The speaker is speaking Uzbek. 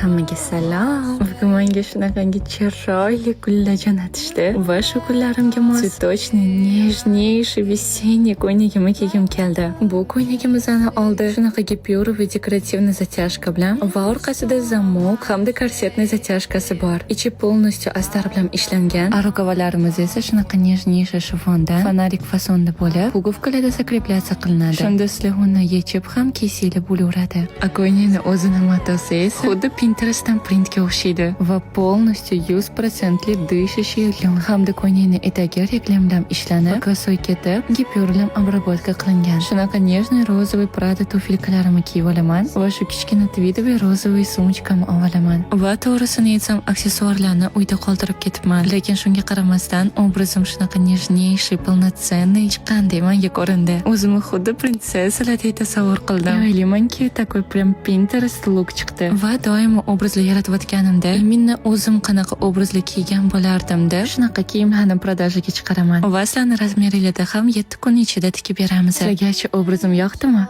Hammaga salom. Bugun menga shunaqangi chiroyli gullar jo'natishdi va shu gullarimga mos цветочный, нежнейший весенний ko'ynagimni kiygim keldi. Bu ko'ynagimizni oldi shunaqa gipyur va dekorativniy затяжка bilan va orqasida zamok hamda korsetniy затяжкасы bor. Ichi полностью astar bilan ishlangan. Rukavalarimiz esa shunaqa нежнейший shiffondan fonarik fasonda bo'lib, pugovkalarda закрепляться qilinadi. Shunda sizlar uni yechib ham kiysanglar bo'laveradi. Ko'ynakning o'zini matosi esa xuddi Pinterestdan printga o'xshaydi va полностью 100% дышащий лен. Hamda ko'ynakning etagi reklamdan ishlanib, kosoy ketib, gipyur bilan обработка qilingan. Shunaqa нежный розовый Prada tufelkalarimni kiyib olaman va shu kichkina tweedoviy rozовый sumочкамni olaman. Va to'g'risini aytsam, aksessuarlarni uyda qoldirib ketibman, lekin shunga qaramasdan obrazim shunaqa нежнейший, полноценный hech qanday menga ko'rindi. O'zimni xuddi prinsessalardek tasavvur qildim. O'ylaymanki, такой прям Pinterest look chiqdi. Va doimo obrazlar yaratayotganimda, menni o'zim qanaqa obrazlar kiygan bo'lardim-da, shunaqa kiyimlarni продажаga chiqaraman. Va sizlarning razmeringlarda ham 7 kun ichida tikib beramiz. Sizlarga obrazim yoqdimi?